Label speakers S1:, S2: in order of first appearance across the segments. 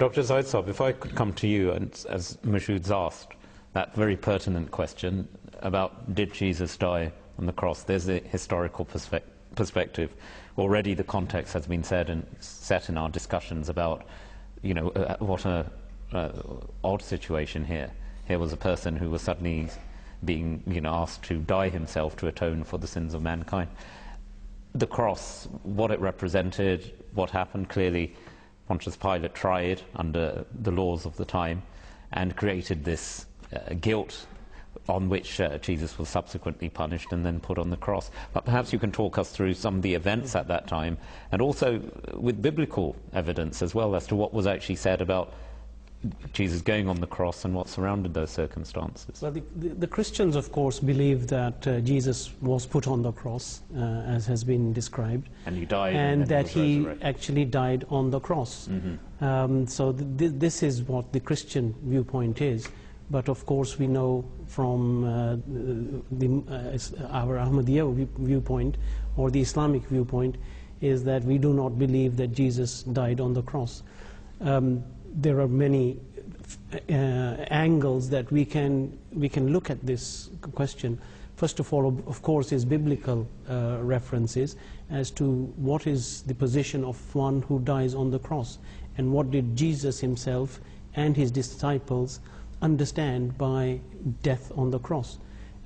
S1: Dr. Zaitsab, if I could come to you, and as Mashoud's asked, that very pertinent question about did Jesus die on the cross? There's a historical perspective. Already the context has been set in our discussions about, what a odd situation here. Here was a person who was suddenly being, asked to die himself to atone for the sins of mankind. The cross, what it represented, what happened, clearly Pontius Pilate tried under the laws of the time and created this guilt on which Jesus was subsequently punished and then put on the cross. But perhaps you can talk us through some of the events at that time, and also with biblical evidence as well as to what was actually said about Jesus going on the cross and what surrounded those circumstances.
S2: Well, the Christians, of course, believe that Jesus was put on the cross, as has been described.
S1: And he died.
S2: And that he actually died on the cross.
S1: Mm-hmm.
S2: So this is what the Christian viewpoint is. But of course we know from our Ahmadiyya viewpoint, or the Islamic viewpoint, is that we do not believe that Jesus died on the cross. There are many angles that we can look at this question. First of all, of course, is biblical references as to what is the position of one who dies on the cross, and what did Jesus himself and his disciples understand by death on the cross.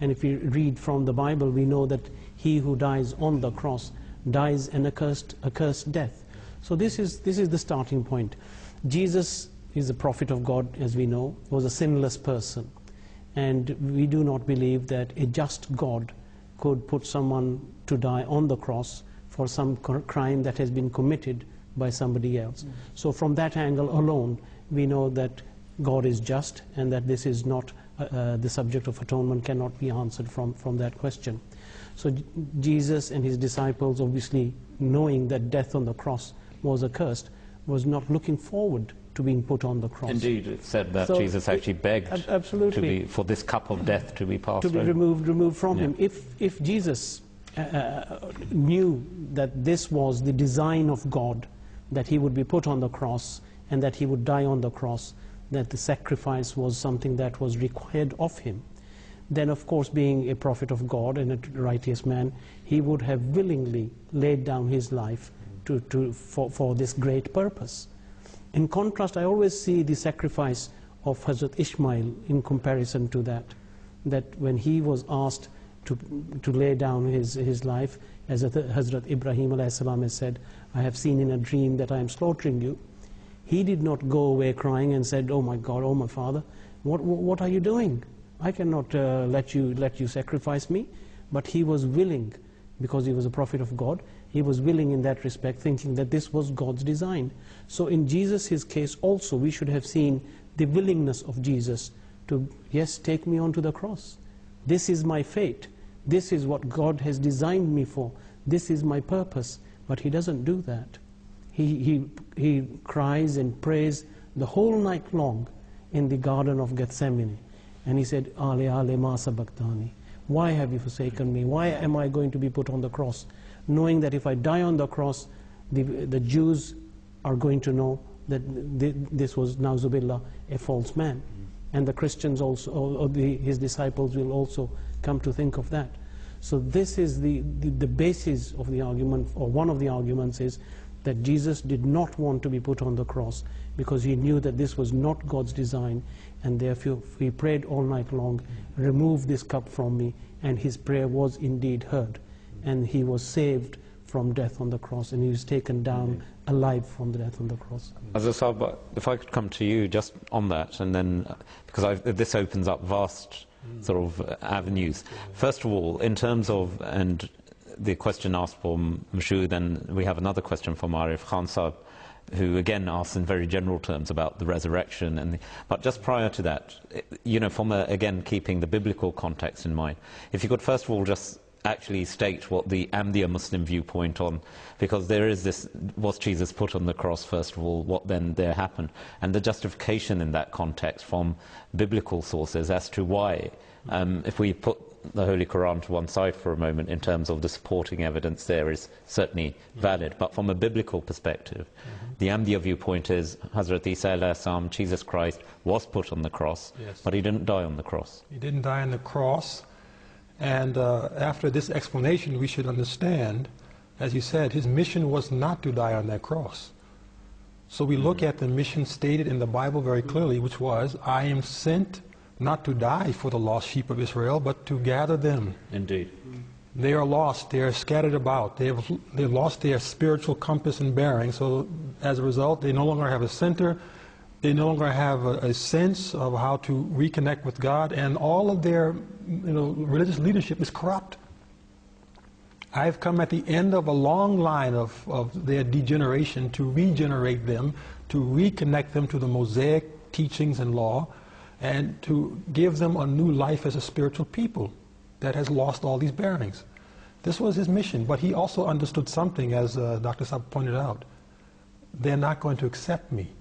S2: And if we read from the Bible, we know that he who dies on the cross dies an accursed death. So this is the starting point. Jesus is a prophet of God, as we know, was a sinless person. And we do not believe that a just God could put someone to die on the cross for some crime that has been committed by somebody else. So from that angle alone, we know that God is just, and that this is not the subject of atonement cannot be answered from that question. So Jesus and his disciples, obviously knowing that death on the cross was accursed, was not looking forward to being put on the cross.
S1: Indeed, it said that Jesus actually begged
S2: absolutely
S1: for this cup of death to be passed
S2: to be
S1: over.
S2: removed from him. If Jesus knew that this was the design of God, that he would be put on the cross and that he would die on the cross, that the sacrifice was something that was required of him, then of course, being a prophet of God and a righteous man, he would have willingly laid down his life for this great purpose. In contrast, I always see the sacrifice of Hazrat Ishmael in comparison to that when he was asked to lay down his life, as Hazrat Ibrahim alayhi salam has said, I have seen in a dream that I am slaughtering you. He did not go away crying and said, oh my God, oh my father, what are you doing? I cannot let you sacrifice me. But he was willing, because he was a prophet of God, he was willing in that respect, thinking that this was God's design. So in Jesus' case also, we should have seen the willingness of Jesus to, yes, take me onto the cross. This is my fate. This is what God has designed me for. This is my purpose. But he doesn't do that. He cries and prays the whole night long in the Garden of Gethsemane. And he said, Ale, ale, ma sabachthani. Why have you forsaken me? Why am I going to be put on the cross? Knowing that if I die on the cross, the Jews are going to know that this was, na'uzubillah, a false man. And the Christians also, or his disciples will also come to think of that. So this is the basis of the argument, or one of the arguments is that Jesus did not want to be put on the cross because he knew that this was not God's design, and therefore he prayed all night long, remove this cup from me, and his prayer was indeed heard, and he was saved from death on the cross, and he was taken down alive from the death on the cross.
S1: Azasab, if I could come to you just on that, and then, because this opens up vast sort of avenues. First of all, in terms of, and the question asked for Mashoud, then we have another question from Arif Khan Saab, who again asks in very general terms about the resurrection. But just prior to that, from again keeping the biblical context in mind, if you could first of all just actually state what the Ahmadiyya Muslim viewpoint on, because there is this, was Jesus put on the cross first of all, what then there happened, and the justification in that context from biblical sources as to why. If we put the Holy Quran to one side for a moment in terms of the supporting evidence, there is certainly valid, but from a biblical perspective, the Ahmadiyya viewpoint is Hazrat Isa alayhi salam, Jesus Christ, was put on the cross,
S3: Yes.
S1: but he didn't die on the cross.
S3: He didn't die on the cross. And after this explanation, we should understand, as you said, his mission was not to die on that cross. So we look at the mission stated in the Bible very clearly, which was, I am sent not to die for the lost sheep of Israel, but to gather them.
S1: Indeed.
S3: They are lost. They are scattered about. They've lost their spiritual compass and bearing. So as a result, they no longer have a center. They no longer have a sense of how to reconnect with God, and all of their religious leadership is corrupt. I've come at the end of a long line of their degeneration to regenerate them, to reconnect them to the Mosaic teachings and law, and to give them a new life as a spiritual people that has lost all these bearings. This was his mission, but he also understood something, as Dr. Saab pointed out. They're not going to accept me.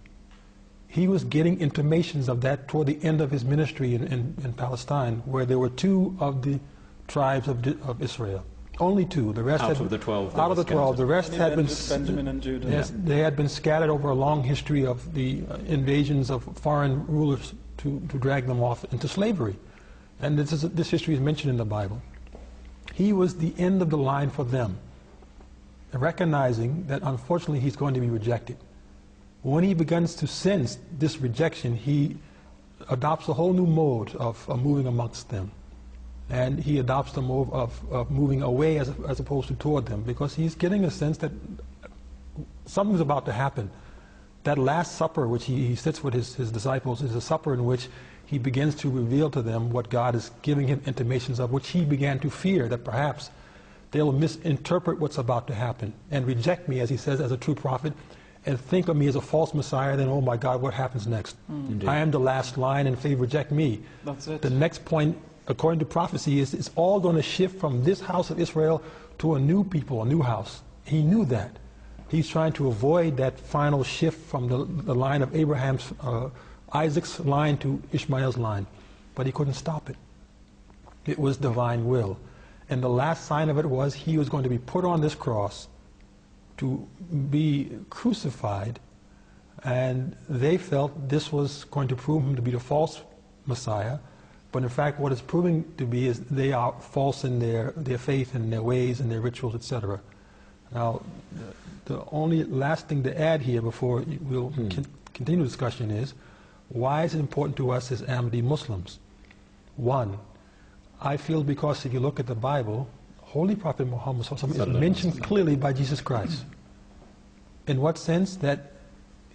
S3: He was getting intimations of that toward the end of his ministry in Palestine, where there were 2 of the tribes of Israel. Only 2. The rest
S1: Out of the 12.
S3: Out of the 12. The rest had been
S4: Benjamin and Judah.
S3: Yes, they had been scattered over a long history of the invasions of foreign rulers to drag them off into slavery. And this history is mentioned in the Bible. He was the end of the line for them, recognizing that unfortunately he's going to be rejected. When he begins to sense this rejection, he adopts a whole new mode of moving amongst them. And he adopts the mode of moving away as opposed to toward them, because he's getting a sense that something's about to happen. That Last Supper, which he sits with his disciples, is a supper in which he begins to reveal to them what God is giving him intimations of, which he began to fear that perhaps they'll misinterpret what's about to happen and reject me, as he says, as a true prophet, and think of me as a false Messiah. Then, oh my God, what happens next? I am the last line, and if they reject me,
S4: That's it.
S3: the next point, according to prophecy, is it's all going to shift from this house of Israel to a new people, a new house. He knew that. He's trying to avoid that final shift from the line of Abraham's, Isaac's line to Ishmael's line. But he couldn't stop it. It was divine will. And the last sign of it was he was going to be put on this cross to be crucified. And they felt this was going to prove him to be the false Messiah. But in fact, what it's proving to be is they are false in their faith and their ways and their rituals, etc. Now, the only last thing to add here before we'll continue the discussion is, why is it important to us as Ahmadi Muslims? One, I feel because if you look at the Bible, Holy Prophet Muhammad is mentioned clearly by Jesus Christ. In what sense? That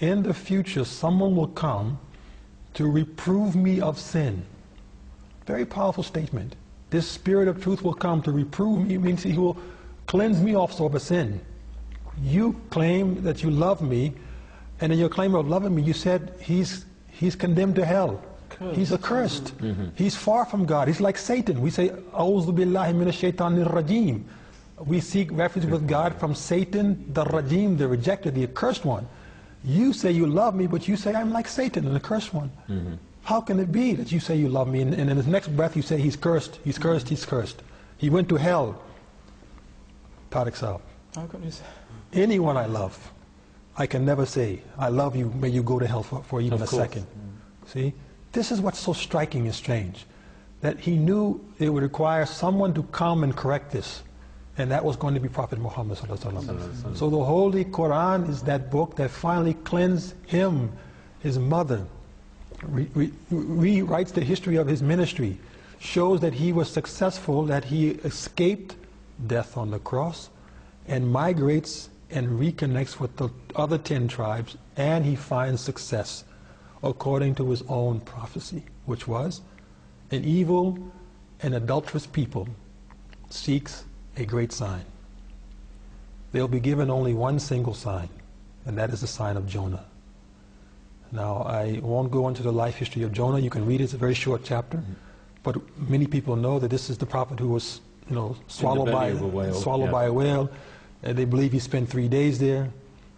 S3: in the future someone will come to reprove me of sin. Very powerful statement. This Spirit of truth will come to reprove me, means he will cleanse me also of a sin. You claim that you love me, and in your claim of loving me, you said he's condemned to hell. Cursed. He's accursed. He's far from God. He's like Satan. We say, A'udhu billahi minash shaitanir rajim. We seek refuge with God from Satan, the rajim, the rejected, the accursed one. You say you love me, but you say I'm like Satan, an accursed one. How can it be that you say you love me, and in his next breath you say he's cursed, he's cursed, he's cursed. He went to hell. Tariq Saab.
S4: How can you say?
S3: Anyone I love, I can never say, I love you, may you go to hell for even a second. See? This is what's so striking and strange. That he knew it would require someone to come and correct this. And that was going to be Prophet Muhammad sallallahu alaihi wasallam. So the Holy Quran is that book that finally cleansed him, his mother, rewrites the history of his ministry, shows that he was successful, that he escaped death on the cross, and migrates and reconnects with the other 10 tribes, and he finds success according to his own prophecy, which was an evil and adulterous people seeks a great sign. They'll be given only one single sign, and that is the sign of Jonah. Now, I won't go into the life history of Jonah. You can read it. It's a very short chapter. But many people know that this is the prophet who was swallowed
S4: belly
S3: by
S4: of a whale,
S3: swallowed
S4: yeah.
S3: by a whale. And they believe he spent 3 days there,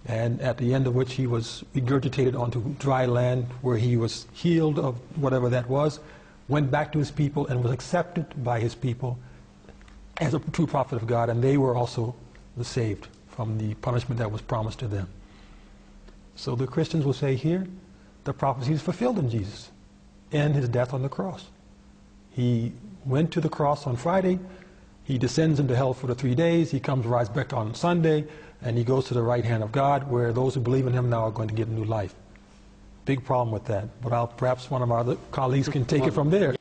S3: and at the end of which he was regurgitated onto dry land, where he was healed of whatever that was, went back to his people, and was accepted by his people as a true prophet of God, and they were also saved from the punishment that was promised to them. So the Christians will say here, the prophecy is fulfilled in Jesus and his death on the cross. He went to the cross on Friday, he descends into hell for the 3 days, he comes, rises back on Sunday, and he goes to the right hand of God, where those who believe in him now are going to get new life. Big problem with that, but perhaps one of our other colleagues can take it from there.